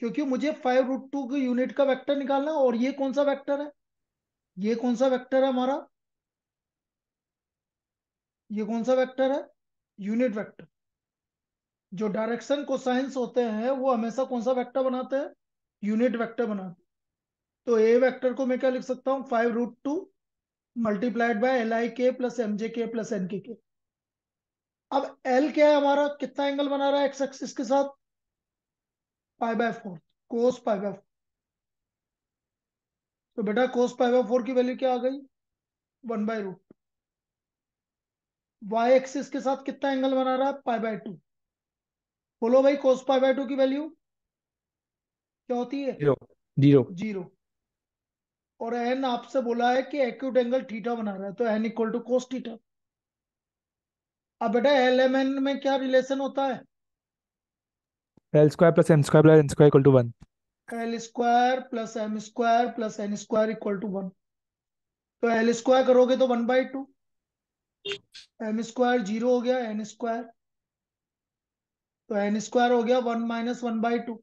क्योंकि मुझे 5√2 के यूनिट का वेक्टर निकालना है। और ये कौन सा वेक्टर है? ये कौन सा वेक्टर है हमारा? ये कौन सा वेक्टर है? Unit vector. जो डायरेक्शन कोसाइंस होते हैं वो हमेशा कौन सा वेक्टर बनाते हैं? यूनिट वेक्टर बनाते हैं। तो ए वेक्टर को मैं क्या लिख सकता हूँ? 5√2 multiplied by LIK plus MJK plus NKK। अब एल क्या है हमारा? कितना एंगल बना रहा है एक्स एक्सिस के साथ? π/4, कोस π/4। तो बेटा कोस π/4 की वैल्यू क्या आ गई? 1/√। वाई एक्सिस के साथ कितना एंगल बना रहा है? π/2। बोलो भाई, कोस π/2 की वैल्यू क्या होती है? जीरो। जीरो। 0। और एन आपसे बोला है कि एक्यूट एंगल थीटा बना रहा है, तो N equal to cos theta. अब बेटा LMN में क्या रिलेशन होता है? L² + M² + N² = 1। L² + M² + N² equal to 1। तो L² करोगे तो 1/2, M² 0 हो गया, N²। तो N² हो गया 1 - 1/2।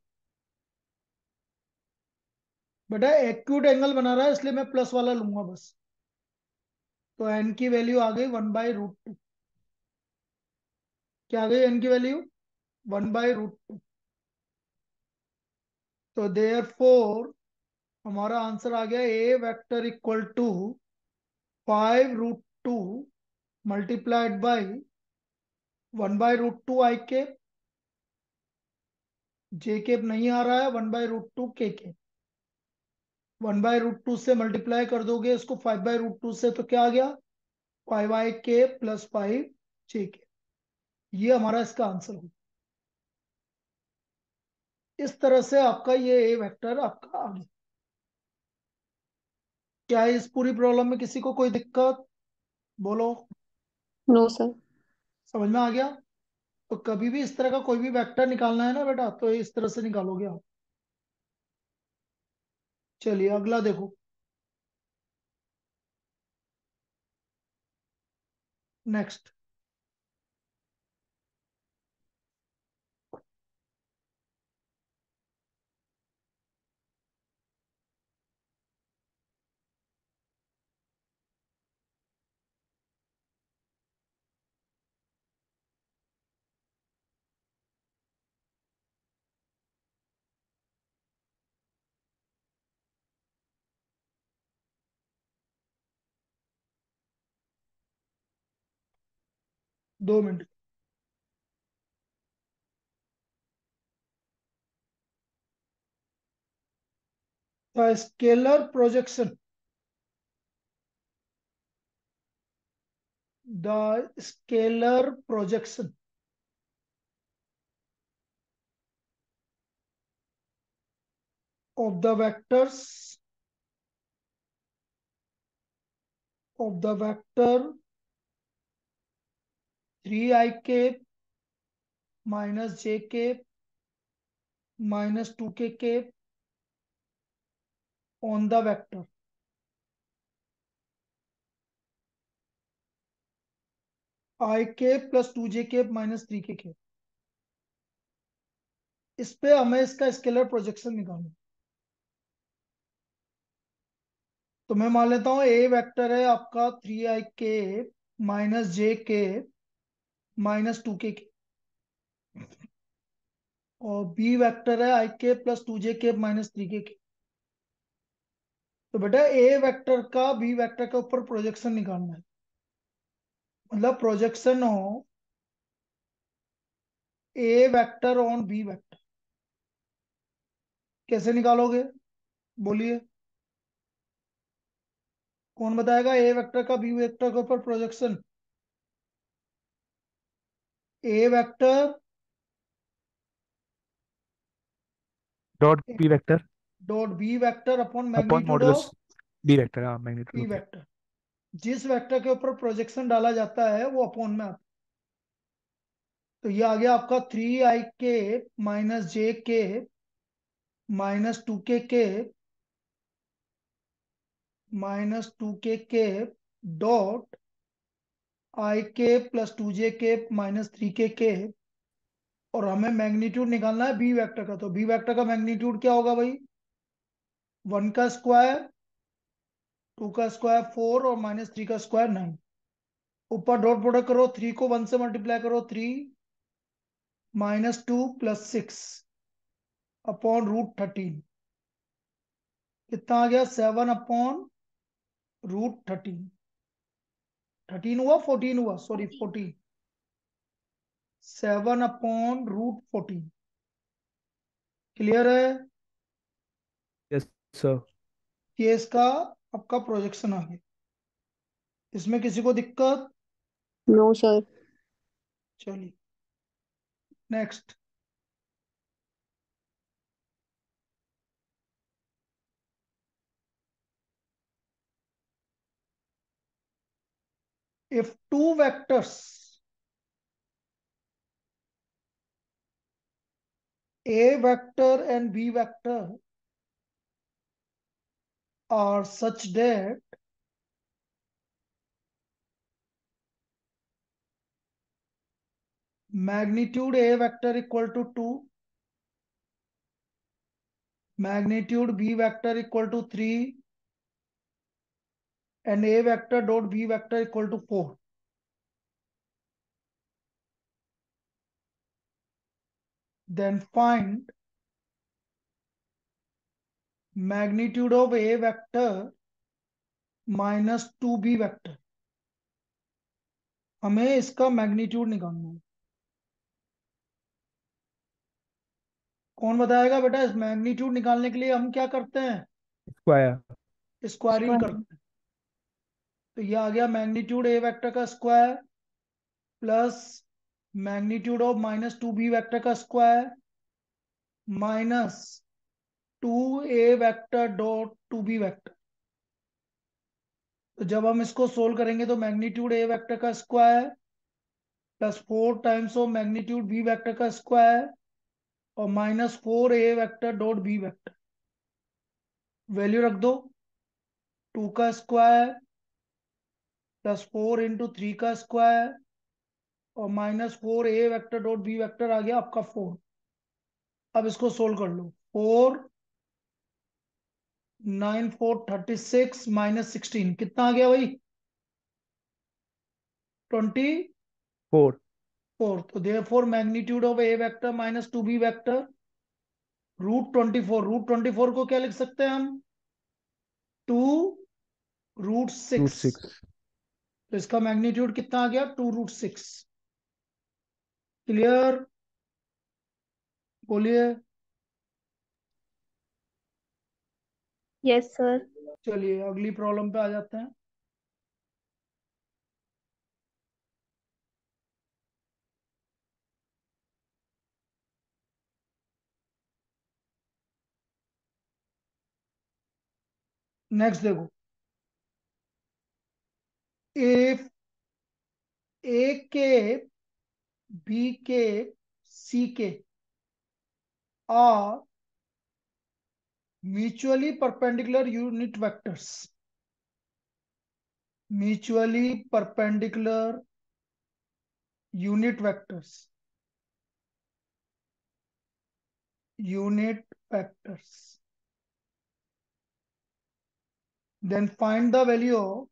बेटा एक्यूट एंगल बना रहा है इसलिए मैं प्लस वाला लूंगा बस। तो एन की वैल्यू आ गई 1/√2। क्या आ गई एन की वैल्यू? 1/√2। तो देयर फोर हमारा आंसर आ गया A vector equal to 5√2 multiplied by 1/√2 IK। J cap नहीं आ रहा है, 1/√2 KK। 1/√2 से मल्टीप्लाई कर दोगे इसको 5/√2 से, तो क्या आ गया? 5IK + 5JK। ये हमारा इसका आंसर होगा। इस तरह से आपका ये ए वेक्टर आपका आ गया। क्या है इस पूरी प्रॉब्लम में किसी को कोई दिक्कत? बोलो। No sir. समझ में आ गया? तो कभी भी इस तरह का कोई भी वेक्टर निकालना है ना बेटा, तो इस तरह से निकालोगे आप। चलिए अगला देखो। Next. 2 minute. Scalar projection. The scalar projection of the vectors of the vector 3IK minus JK minus 2KK on the vector IK plus 2JK minus 3KK। इस पे हमें इसका स्केलर प्रोजेक्शन निकालना। तो मैं मान लेता हूं ए वेक्टर है आपका 3IK minus JK minus 2KK। और बी वेक्टर है IK plus 2JK minus 3KK। तो बेटा ए वेक्टर का बी वेक्टर के ऊपर प्रोजेक्शन निकालना है। मतलब प्रोजेक्शन हो A vector on B vector. कैसे निकालोगे? बोलिए। कौन बताएगा ए वेक्टर का बी वेक्टर के ऊपर projection? A vector .P vector dot B vector upon upon magnitude modulus of B vector, हाँ मैग्नीट्यूड, पी ओके। वेक्टर। जिस वेक्टर के ऊपर प्रोजेक्शन डाला जाता है वो अपॉन में आता है। तो ये आ गया आपका 3IK minus JK minus 2KK minus 2KK dot IK plus 2JK minus 3KK और हमें मैग्नीट्यूड निकालना है बी वेक्टर का। तो बी वेक्टर का मैग्नीट्यूड क्या होगा भाई? 1 का स्क्वायर, 2 का स्क्वायर 4 और -3 का स्क्वायर 9। ऊपर डॉट प्रोडक्ट करो, 3 को 1 से मल्टीप्लाई करो, 3 -2 + 6 अपॉन √13। कितना आ गया? 7/√13। 13 हुआ 14 हुआ, सॉरी 14। 7/√14। क्लियर है? Yes sir. ये इसका आपका प्रोजेक्शन आ गया। इसमें किसी को दिक्कत? No sir. चलिए next. If two vectors A vector and B vector are such that magnitude A vector equal to 2, magnitude B vector equal to 3, and A vector dot B vector equal to 4, then find magnitude of A vector minus 2B vector। हमें इसका magnitude निकालना है। कौन बताएगा बेटा? इस magnitude निकालने के लिए हम क्या करते हैं? स्क्वायर। Squaring square. करते हैं। तो ये आ गया मैग्नीट्यूड ए वेक्टर का square plus magnitude of -2b vector का square minus 2a vector dot 2b vector. तो जब हम इसको सोल्व करेंगे तो मैग्नीट्यूड ए वेक्टर का square plus 4 times of magnitude B vector का स्क्वायर और -4a vector dot B vector. Value रख दो। 2 का स्क्वायर प्लस 4 × 3 का स्क्वायर और -4a vector dot B vector आ गया आपका 4। अब इसको सोल्व कर लो। 4 9 4 36 -16 कितना आ गया भाई? 24। फोर। तो therefore magnitude of a vector minus 2b vector √24। √24 को क्या लिख सकते हैं हम? 2√6। √6। तो इसका मैग्नीट्यूड कितना आ गया? 2√6। क्लियर? बोलिए। Yes sir. चलिए अगली प्रॉब्लम पे आ जाते हैं। नेक्स्ट देखो। इफ ए के बी के सी के are mutually perpendicular unit vectors, mutually perpendicular unit vectors, unit vectors, then find the value of,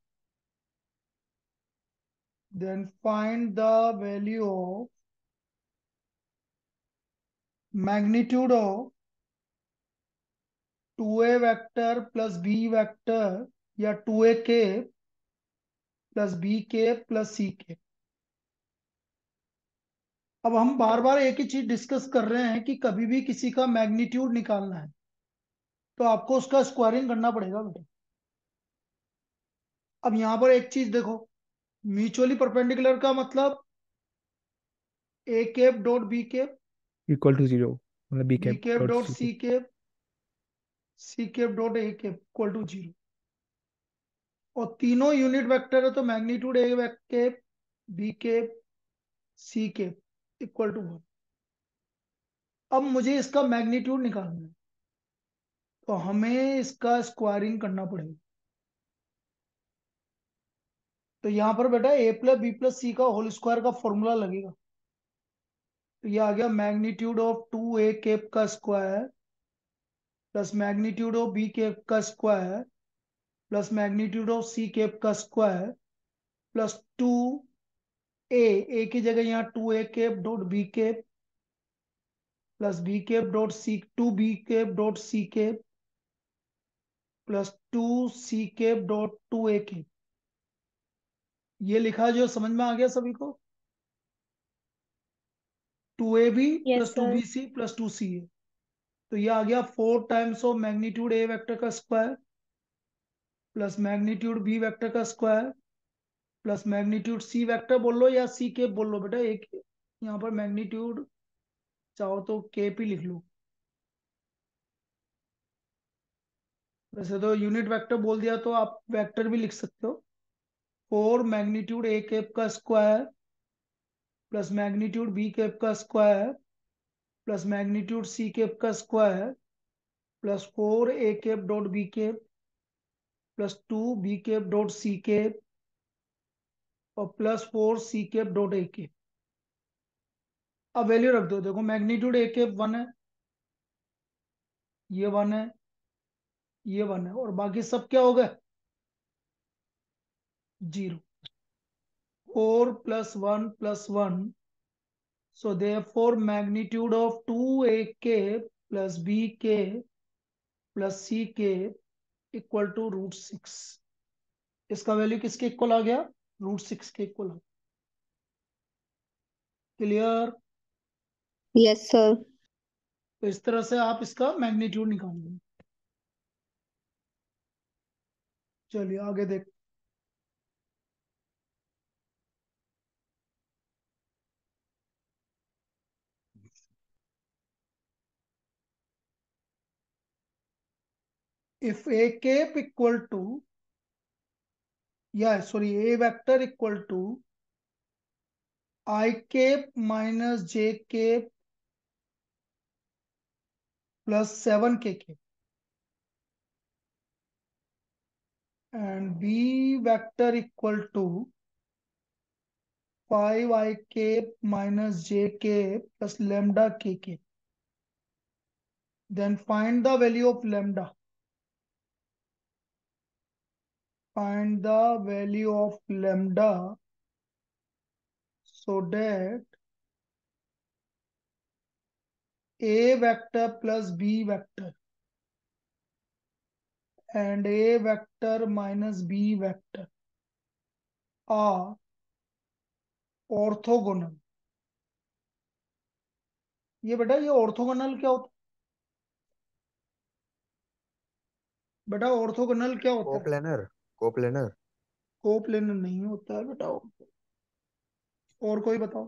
magnitude of 2a vector plus b vector या 2a के प्लस बी के प्लस सी के। अब हम बार बार एक ही चीज डिस्कस कर रहे हैं कि कभी भी किसी का मैग्नीट्यूड निकालना है तो आपको उसका स्क्वायरिंग करना पड़ेगा बेटा। अब यहां पर एक चीज देखो, म्यूचुअली परपेंडिकुलर का मतलब a cap dot b cap, equal to 0, मतलब b b cap cap dot dot c c cap, c cap dot a cap equal to 0। और तीनों यूनिट वेक्टर है तो magnitude a cap b cap c cap equal to 1। अब मुझे इसका magnitude निकालना है तो हमें इसका स्क्वायरिंग करना पड़ेगा। तो यहां पर बेटा a प्लस बी प्लस सी का होल स्क्वायर का फॉर्मूला लगेगा। तो ये आ गया मैग्नीट्यूड ऑफ 2a कैप का square plus magnitude of b cap का square plus magnitude of c cap का स्क्वायर प्लस 2a की जगह यहाँ 2a cap dot b cap plus b cap dot c plus 2c cap dot 2a cap. ये लिखा जो समझ में आ गया सभी को? 2ab Yes, plus two sir. B c plus 2ca। तो ये आ गया 4 times of magnitude a vector का square plus magnitude b vector का square plus magnitude c vector बोल लो या c कैप बोल लो बेटा, एक यहाँ पर मैग्नीट्यूड चाहो तो कैप ही लिख लो। वैसे तो यूनिट वेक्टर बोल दिया तो आप वेक्टर भी लिख सकते हो। 4 मैग्नीट्यूड a कैप का square plus magnitude b cap का square plus magnitude c cap का square plus 4a cap dot b cap plus 2b cap dot c cap और plus 4c cap dot a cap. अब value रख दो। देखो magnitude a cap 1 है, ये 1 है, ये 1 है, और बाकी सब क्या हो गए? 0। 4 + 1 + 1, so therefore magnitude of 2a cap plus b cap plus c cap equal to √6। इसका वैल्यू किसके इक्वल आ गया? √6 के इक्वल आ गया। क्लियर? Yes, sir. तो इस तरह से आप इसका मैग्नीट्यूड निकालेंगे। चलिए आगे देख। if a cap equal to, a vector equal to I cap minus j cap plus 7k cap and b vector equal to 5i cap minus j cap plus lambda k cap, then find the value of lambda. Find the value of lambda so that a vector plus b vector and a vector minus b vector are orthogonal. ये बेटा ये orthogonal क्या होता है? बेटा orthogonal क्या होता है? कोप्लेनर कोप्लेनर कोप्लेनर नहीं होता है बेटा। और कोई बताओ।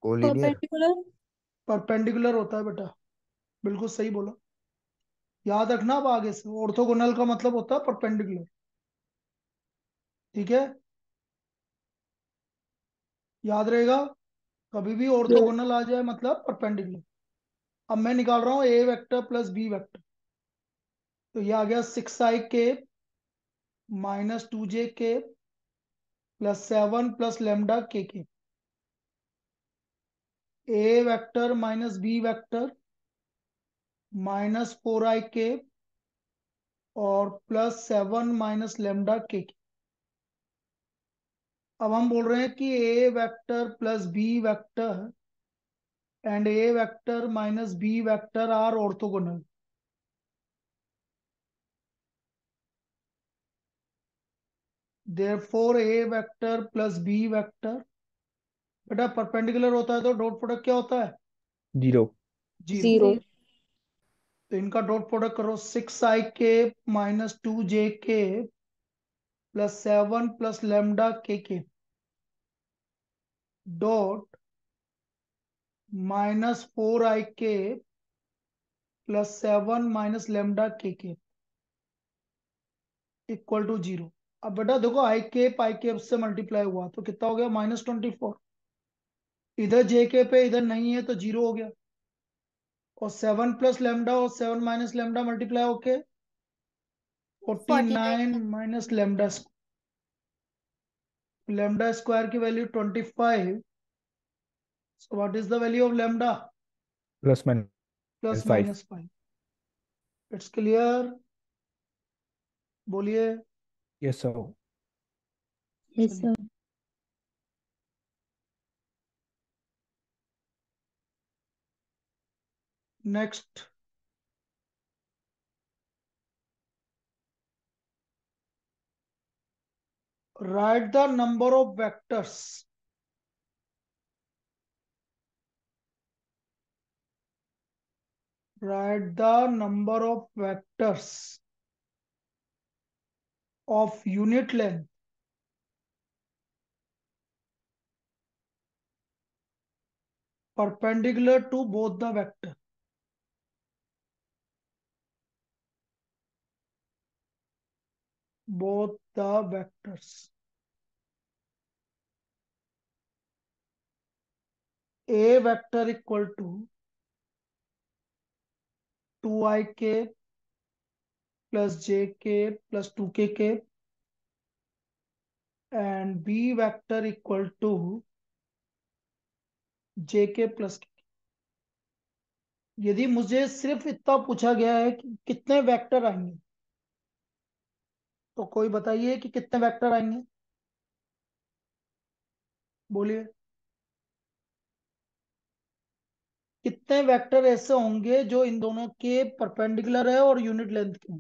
Collinear Perpendicular. परपेंडिकुलर होता है बेटा, बिल्कुल सही बोला। याद रखना अब आगे से, ऑर्थोगोनल का मतलब होता है परपेंडिकुलर। ठीक है, याद रहेगा। कभी भी Yes. ऑर्थोगोनल आ जाए मतलब परपेंडिकुलर। अब मैं निकाल रहा हूँ a vector plus b vector. तो ये आ गया 6i cap minus 2j cap plus 7 plus lambda k cap. A vector minus b vector minus 4i cap और plus 7 minus lambda k cap. अब हम बोल रहे हैं कि a vector plus b vector and a vector minus b vector are orthogonal. Therefore A vector plus b vector, बेटा perpendicular होता है तो डॉट प्रोडक्ट क्या होता है? 0। 0। 0. तो इनका डॉट प्रोडक्ट करो। 6i cap minus 2j cap plus 7 plus lambda k cap dot minus 4i cap plus 7 minus lambda k cap equal to 0। अब बेटा देखो आई कैप से मल्टीप्लाई हुआ तो कितना हो गया? -24। इधर जे कैप है, इधर नहीं है तो 0 हो गया। और 7 प्लस लेमडा और 7 माइनस लेमडा मल्टीप्लाई होके 49 माइनस लेमडा स्क्वायर की value 25 So what is the value of lambda? Plus minus Plus 5. minus 5. It's clear? बोलिए. Yes, sir. Yes, sir. Next. Write the number of vectors. Write the number of vectors of unit length perpendicular to both the vector. Both the vectors. A vector equal to 2ik plus jk plus 2kk and B vector equal to jk plus k. यदि मुझे सिर्फ इतना पूछा गया है कि कितने vector आएंगे, तो कोई बताइए कि कितने वेक्टर आएंगे. बोलिए. कितने वेक्टर ऐसे होंगे जो इन दोनों के परपेंडिकुलर है और यूनिट लेंथ के.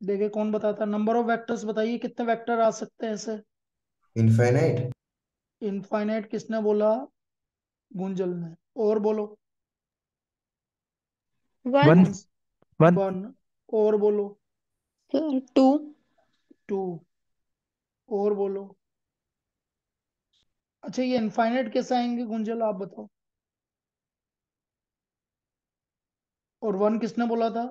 देखिए कौन बताता है. नंबर ऑफ वेक्टर्स बताइए, कितने वेक्टर आ सकते हैं ऐसे. इनफाइनाइट. इनफाइनाइट किसने बोला? गुंजल ने. और बोलो. 1. 1. 1. 1. और बोलो. Sir, 2. 2. और बोलो. अच्छा, ये इनफाइनाइट कैसे आएंगे गुंजल, आप बताओ. और 1 किसने बोला था?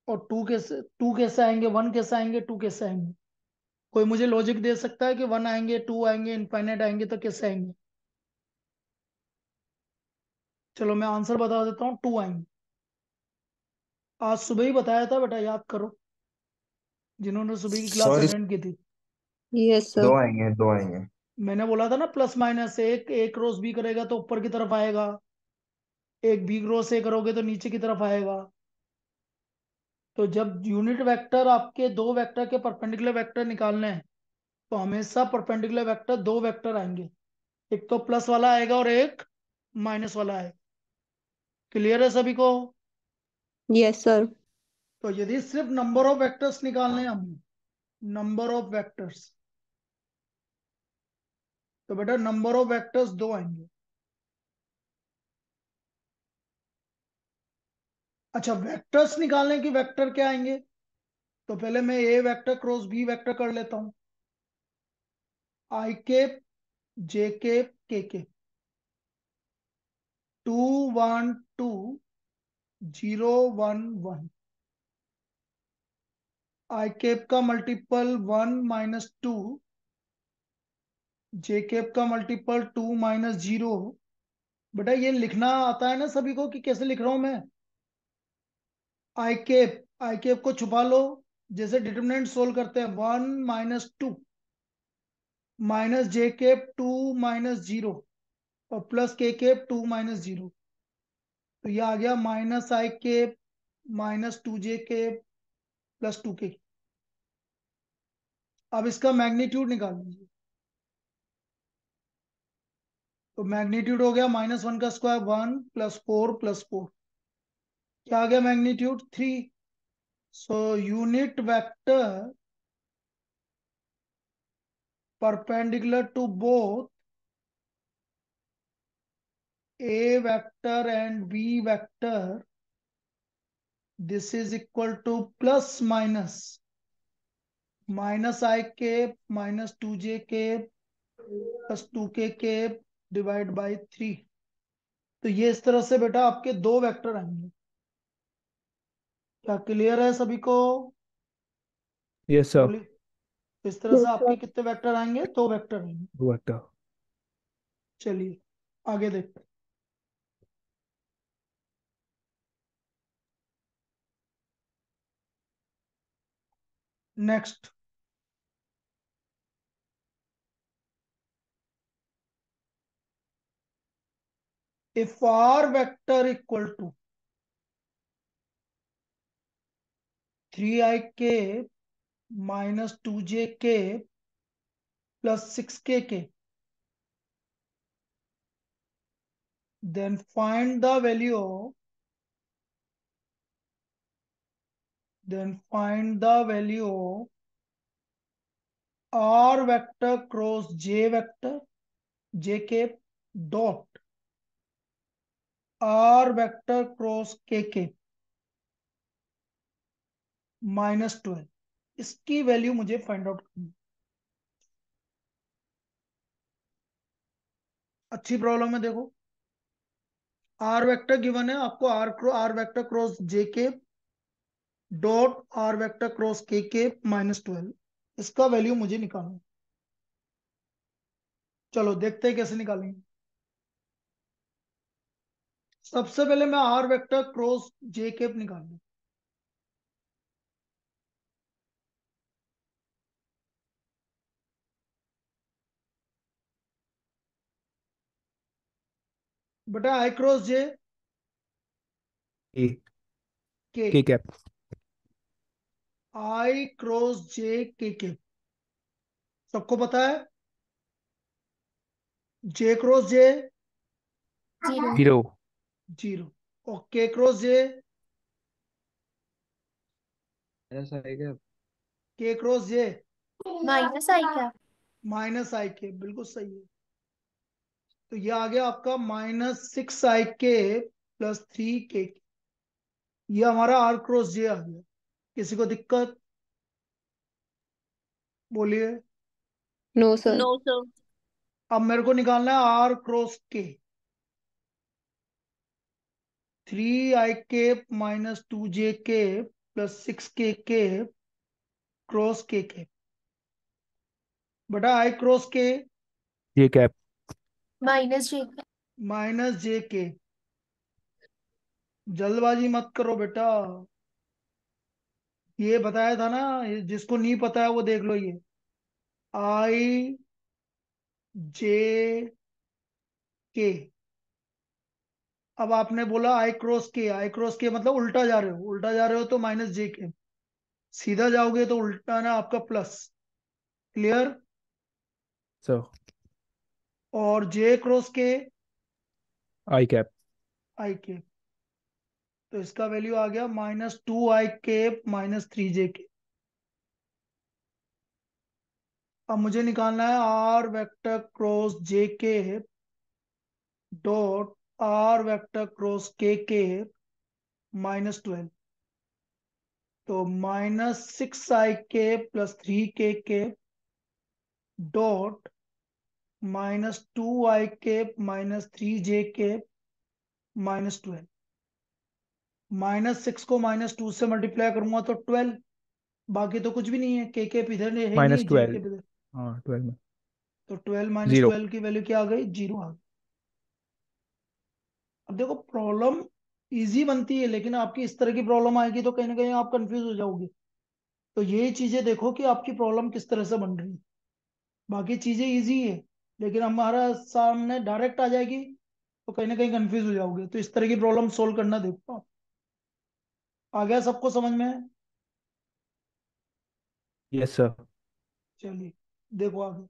और 2 कैसे आएंगे, 1 कैसे आएंगे, 2 कैसे आएंगे. कोई मुझे लॉजिक दे सकता है कि 1 आएंगे, 2 आएंगे, इनफाइनाइट आएंगे, तो कैसे आएंगे. चलो मैं आंसर बता देता हूँ. 2 आएंगे. आज सुबह ही बताया था बेटा, याद करो, जिन्होंने सुबह की क्लास सॉरी. अटेंड की थी. Yes, दो sir. आएंगे, दो आएंगे. मैंने बोला था ना, प्लस माइनस एक क्रॉस बी करेगा तो ऊपर की तरफ आएगा, एक बी क्रॉस ए करोगे तो नीचे की तरफ आएगा. तो जब यूनिट वेक्टर आपके दो वेक्टर के परपेंडिकुलर वेक्टर निकालने हैं, तो हमेशा परपेंडिकुलर वेक्टर दो वेक्टर आएंगे. एक तो प्लस वाला आएगा और एक माइनस वाला आएगा. क्लियर है सभी को? Yes, sir. तो यदि सिर्फ नंबर ऑफ वेक्टर्स निकालने हैं हमें, नंबर ऑफ वेक्टर्स, तो बेटा नंबर ऑफ वेक्टर्स 2 आएंगे. अच्छा, वेक्टर्स निकालने की वेक्टर क्या आएंगे, तो पहले मैं ए वेक्टर क्रॉस बी वेक्टर कर लेता हूं. आई केप जे केप के केप. 2 1 2 0 1 1. आई केप का मल्टीपल 1 माइनस 2, जे केप का मल्टीपल 2 माइनस 0. बेटा ये लिखना आता है ना सभी को कि कैसे लिख रहा हूं मैं. आई केप को छुपा लो. जैसे डिटरमिनेंट सोल्व करते हैं, 1 minus 2 minus J cap 2 minus 0 और प्लस के केप 2 माइनस 0. तो ये आ गया minus i cap minus 2 j cap plus 2 k. अब इसका मैग्नीट्यूड निकाल लीजिए. तो मैग्नीट्यूड हो गया -1 का स्क्वायर 1 +4 +4. क्या आ गया magnitude? 3. So unit vector perpendicular to both A vector and B vector, this is equal to plus minus I cap minus 2j cap plus 2k cap divide by 3. तो ये इस तरह से बेटा आपके दो वेक्टर आएंगे. क्या क्लियर है सभी को? Yes, sir. बोलिए. इस तरह से आपके कितने वेक्टर आएंगे? दो वेक्टर आएंगे. Vector. चलिए आगे देखते हैं. Next, if r vector equal to 3ik minus 2jk plus 6kk, then find the value of r vector cross j vector j cap dot r vector cross kk minus 12। इसकी value मुझे find out करनी है। अच्छी problem है, देखो are vector given है आपको, are vector cross जे के डॉट आर वेक्टर क्रॉस के माइनस 12, इसका वैल्यू मुझे निकालना है। चलो देखते हैं कैसे निकालेंगे। सबसे पहले मैं आर वेक्टर क्रॉस जे के निकाल लूं। बेटा आई क्रॉस जे A के, K cap आई क्रॉस जे के सबको पता है। जे क्रॉस जे 0 जीरो, और के क्रॉस जे ऐसा है क्या? के क्रॉस जे माइनस आई क्या? माइनस आई के, बिल्कुल सही है। तो ये आ गया आपका -6 ik प्लस 3k, ये हमारा आर क्रॉस जे आ गया। किसी को दिक्कत? बोलिए। No sir. No sir. अब मेरे को निकालना है आर क्रॉस के। 3ik minus 2jk plus 6kk cross के बटा आई क्रॉस के J cap माइनस जे। माइनस जे के। जल्दबाजी मत करो बेटा, ये बताया था ना, जिसको नहीं पता है वो देख लो। ये आई जे के, अब आपने बोला आई क्रॉस के, आई क्रॉस के मतलब उल्टा जा रहे हो, उल्टा जा रहे हो तो माइनस जे के, सीधा जाओगे तो उल्टा ना आपका प्लस। क्लियर? so और जे क्रॉस के I cap आई के, तो इसका वैल्यू आ गया -2 ik माइनस 3 jk। अब मुझे निकालना है आर वेक्टर क्रॉस जे के डॉट आर वेक्टर क्रॉस के माइनस 12। तो -6 ik plus 3kk dot -2 ik minus 3jk minus 12। -6 को -2 से मल्टीप्लाई करूंगा तो 12, बाकी तो कुछ भी नहीं है। के इधर है ही नहीं, जे के -12 इधर, हाँ 12 में तो 12 माइनस 0 12 की वैल्यू क्या आ गई? 0 आ गई। अब देखो प्रॉब्लम इजी बनती है, लेकिन आपकी इस तरह की प्रॉब्लम आएगी तो कहीं ना कहीं आप कंफ्यूज हो जाओगे। तो यही चीजें देखो कि आपकी प्रॉब्लम किस तरह से बन रही है। बाकी चीजें इजी है, लेकिन हमारा सामने डायरेक्ट आ जाएगी तो कहीं ना कहीं कंफ्यूज हो जाओगे। तो इस तरह की प्रॉब्लम सोल्व करना देखो आप। आ गया सबको समझ में? yes sir चलिए देखो आगे।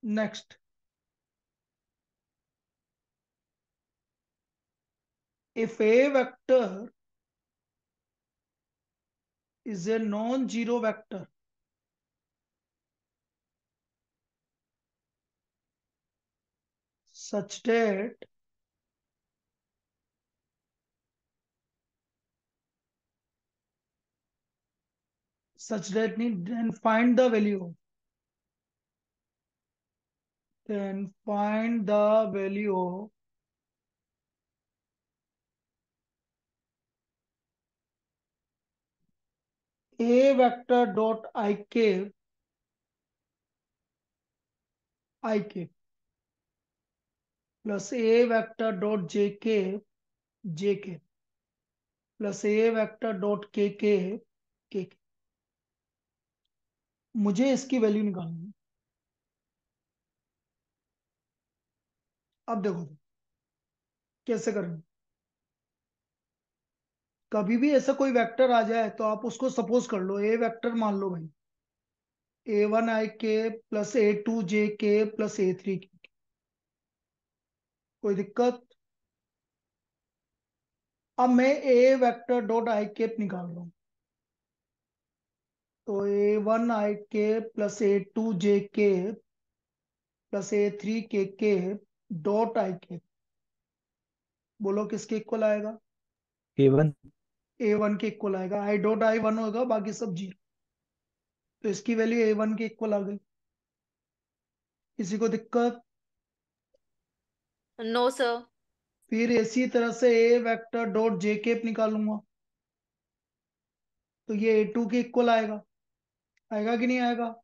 Next, if A vector is a non-zero vector such that then find the value, then find the value of a vector dot ik plus a vector dot jk plus a vector dot kk। मुझे इसकी value निकालनी है। अब देखो कैसे करेंगे। कभी भी ऐसा कोई वेक्टर आ जाए तो आप उसको सपोज कर लो, ए वेक्टर मान लो भाई, a1 i k plus a2 j k plus a3 k। कोई दिक्कत? अब मैं ए वेक्टर डॉट आई कैप निकाल रहा हूं। तो a1 i k plus a2 j k plus a3 k dot I cap, बोलो किसके इक्वल आएगा? A1। a1 के इक्वल आएगा। आई डॉट आई वन होगा, बाकी सब जीरो। तो इसकी वैल्यू a1 के इक्वल आ गई। किसी को दिक्कत? No sir. फिर इसी तरह से A vector dot J cap निकालूंगा, तो ये a2 के इक्वल आएगा। आएगा कि नहीं आएगा?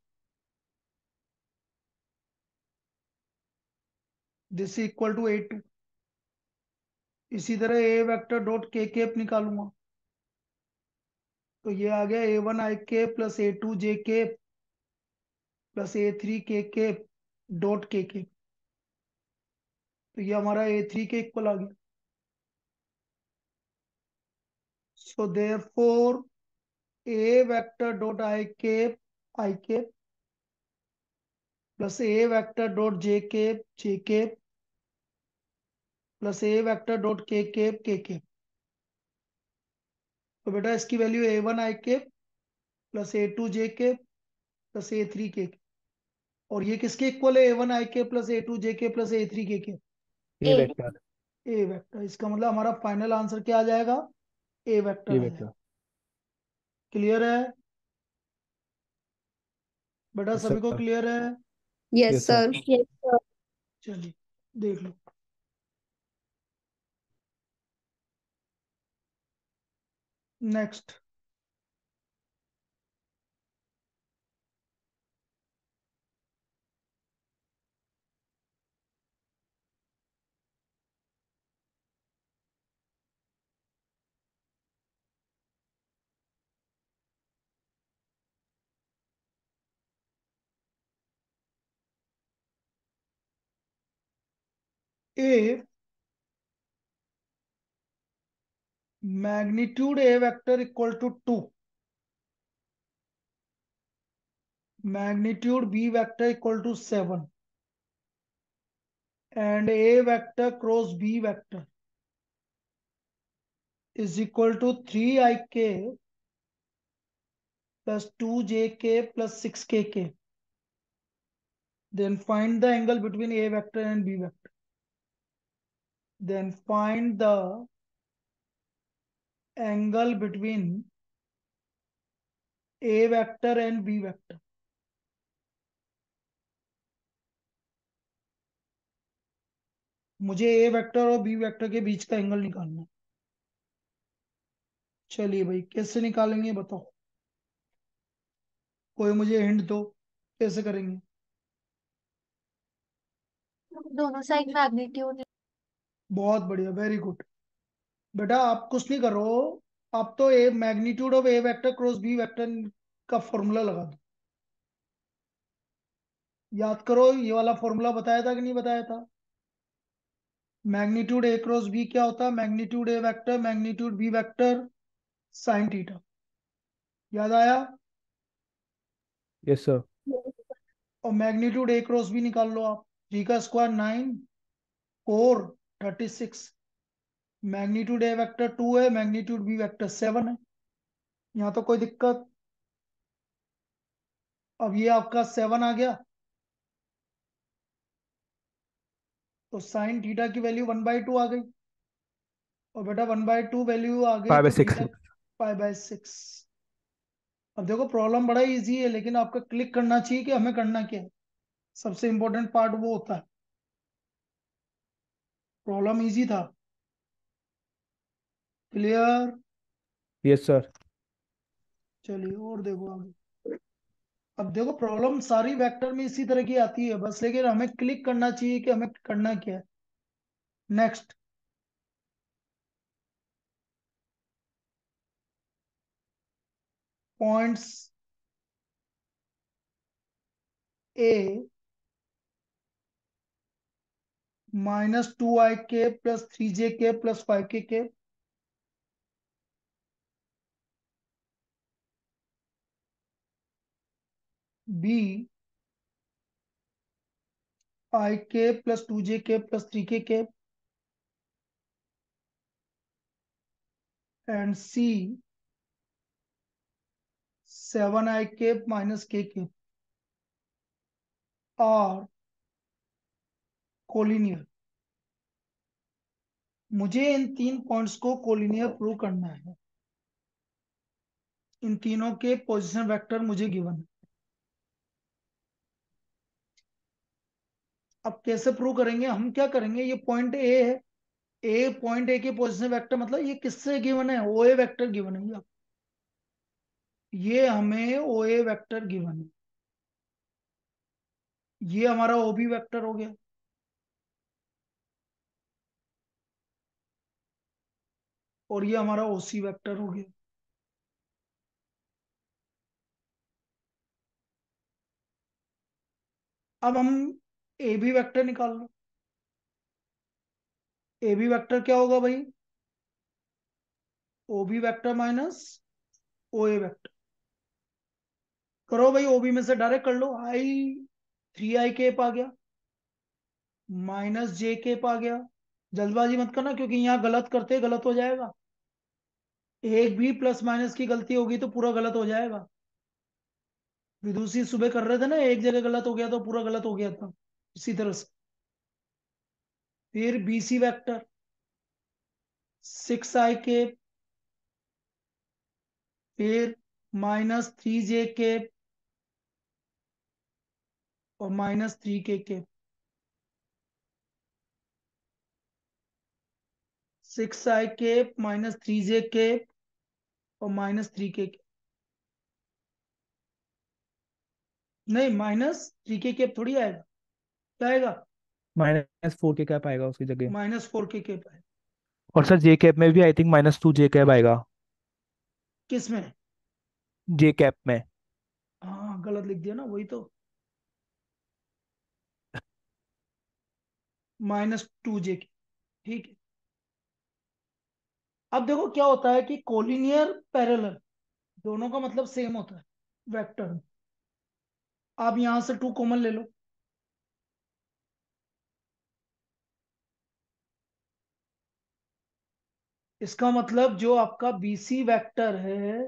This equal to a2। इसी तरह A vector dot K cap निकालूंगा, तो ये आ गया a1 i k plus a2 j k plus a3 k dot K. तो ये हमारा a3 के इक्वल आ गया। So therefore A vector dot I cap plus A vector dot J cap plus A vector dot K cap. तो बेटा इसकी value a1 i cap plus a2 j cap plus a3 k। और ये किसके equal है? a1 i cap plus a2 j cap plus a3 k। A a. Vector. A vector. इसका मतलब हमारा फाइनल आंसर क्या आ जाएगा? ए वेक्टर A आ वेक्टर। जाएगा। क्लियर है बेटा? यस सभी को सर। क्लियर है? Yes, yes sir. sir. Yes sir. चलिए देख लो। Next. A magnitude A vector equal to 2, magnitude B vector equal to 7 and a vector cross B vector is equal to 3 i k plus 2 j k plus 6 k। then find the angle between a vector and b vector, then find the angle between a vector and b vector। मुझे ए vector और B vector के बीच का angle निकालना है। चलिए भाई कैसे निकालेंगे बताओ, कोई मुझे हिंट दो कैसे करेंगे। दोनों साइड मैग्नीट्यूड। बहुत बढ़िया, वेरी गुड। बेटा आप कुछ नहीं करो, आप तो a magnitude of a vector cross B vector का फॉर्मूला लगा दो। याद करो ये वाला फॉर्मूला बताया था कि नहीं बताया था? मैग्नीट्यूड ए क्रॉस बी क्या होता है? मैग्नीट्यूड ए vector magnitude B vector sine theta. याद आया? Yes sir. और मैग्नीट्यूड ए क्रॉस बी निकाल लो आप। 3 का स्क्वायर 9, 4, 36। मैग्नीट्यूड ए वेक्टर 2 है, मैग्नीट्यूड बी वेक्टर 7 है। यहाँ तो कोई दिक्कत? अब ये आपका 7 आ गया, तो साइन थीटा की वैल्यू 1/2 आ गई। और बेटा 1/2 वैल्यू आ गई तो 5/6। थीटा 5/6। अब देखो प्रॉब्लम बड़ा इजी है, लेकिन आपका क्लिक करना चाहिए कि हमें करना क्या है। सबसे इंपॉर्टेंट पार्ट वो होता है। प्रॉब्लम इजी था। क्लियर? Yes sir. चलिए और देखो आगे। अब देखो प्रॉब्लम सारी वेक्टर में इसी तरह की आती है बस, लेकिन हमें क्लिक करना चाहिए कि हमें करना क्या है। Next. Points A -2i plus 3j plus 5k। B i plus 2j plus 3k। And C 7i minus k और कोलिनियर। मुझे इन 3 पॉइंट्स को कोलिनियर प्रूव करना है। इन तीनों के पोजीशन वेक्टर मुझे गिवन है। अब कैसे प्रूव करेंगे? हम क्या करेंगे, ये पॉइंट ए है, पॉइंट ए के पोजीशन वेक्टर मतलब ये किससे गिवन है? ओए वेक्टर गिवन है। ये हमें ओए वेक्टर गिवन है। ये हमारा ओबी वेक्टर हो गया। और ये हमारा ओसी वेक्टर हो गया। अब हम ए बी वेक्टर निकाल लो। ए बी वेक्टर क्या होगा भाई? ओबी वेक्टर माइनस ओए वेक्टर। करो भाई, ओबी में से डायरेक्ट कर लो। 3i आ गया, माइनस j आ गया। जल्दबाजी मत करना, क्योंकि यहां गलत करते गलत हो जाएगा। एक भी प्लस माइनस की गलती होगी तो पूरा गलत हो जाएगा। विदुषी सुबह कर रहे थे ना, एक जगह गलत हो गया तो पूरा गलत हो गया था, इसी तरह से। फिर बीसी वेक्टर 6i। फिर -3j और -3k। 6i -3j और -3k। नहीं, -3k थोड़ी आएगा। क्या आएगा? -4 के कैप आएगा उसकी जगह। -4k आएगा। और सर जे कैप में भी आई थिंक -2 जे कैप आएगा। किस में? जे कैप में। हाँ, गलत लिख दिया ना, वही तो। -2j। ठीक है। अब देखो क्या होता है कि कोलिनियर पैरेलल दोनों का मतलब सेम होता है वेक्टर में। आप यहां से 2 कॉमन ले लो। इसका मतलब जो आपका बीसी वेक्टर है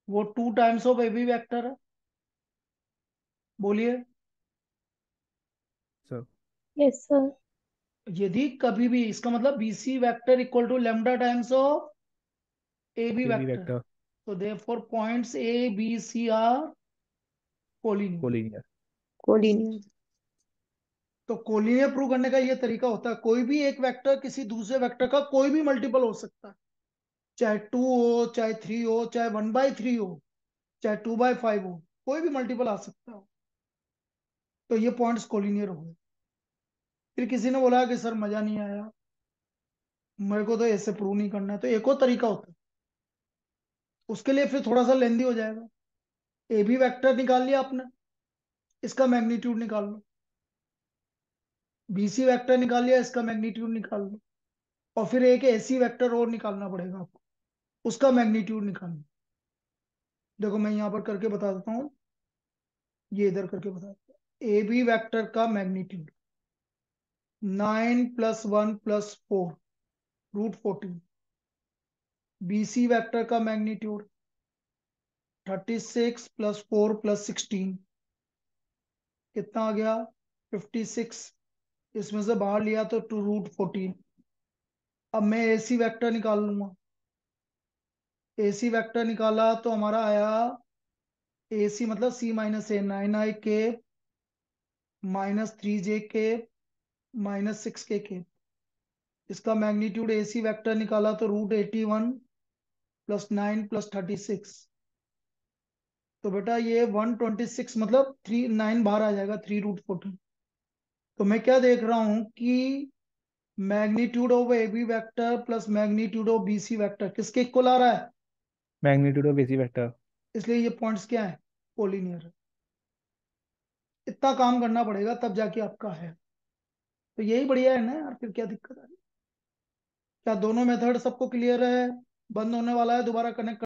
वो 2 टाइम्स ऑफ एबी वेक्टर है। बोलिए। Sir Yes, sir. यदि कभी भी इसका मतलब BC vector equal to lambda times of A B A B vector. Vector तो therefore points A B C are collinear. Collinear. Collinear. तो कोलिनियर प्रूव करने का ये तरीका होता है, कोई भी एक वेक्टर किसी दूसरे वेक्टर का कोई भी मल्टीपल हो सकता है। चाहे 2 हो, चाहे 3 हो, चाहे 1/3 हो, चाहे 2/5 हो, कोई भी मल्टीपल आ सकता हो। तो ये पॉइंट्स कोलिनियर हो गए। फिर किसी ने बोला कि सर मजा नहीं आया, मेरे को तो ऐसे प्रूव नहीं करना है। तो एक और तरीका होता है, उसके लिए फिर थोड़ा सा लेंदी हो जाएगा। ए बी वेक्टर निकाल लिया आपने, इसका मैग्नीट्यूड निकाल लो। बीसी वेक्टर निकाल लिया, इसका मैग्नीट्यूड निकाल लो। और फिर एक एसी वेक्टर और निकालना पड़ेगा आपको, उसका मैग्नीट्यूड निकालना। देखो मैं यहां पर करके बता देता हूँ, ये इधर करके बता देता हूँ। ए बी वेक्टर का मैग्नीट्यूड 9 + 1 + 4 √14। बीसी वेक्टर का मैग्नीट्यूड 36 + 4 + 16। कितना आ गया? 56। इसमें से बाहर लिया तो 2√14। अब मैं एसी वेक्टर निकाल लूंगा। एसी वेक्टर निकाला तो हमारा आया एसी मतलब C - A 9i -3j -6k। इसका मैग्नीट्यूड एसी वेक्टर निकाला तो √81 + 9 + 36। तो बेटा ये 126 मतलब 9 बाहर आ जाएगा, 3√14। तो मैं क्या देख रहा हूं कि magnitude of A B vector plus magnitude of B C vector किसके इक्वल आ रहा है? Magnitude of AC vector. इसलिए ये पॉइंट्स क्या है? कोलिनियर है। इतना काम करना पड़ेगा तब जाके आपका है। तो यही बढ़िया है ना यार, फिर क्या दिक्कत है? क्या दोनों मेथड सबको क्लियर है? बंद होने वाला है, दोबारा कनेक्ट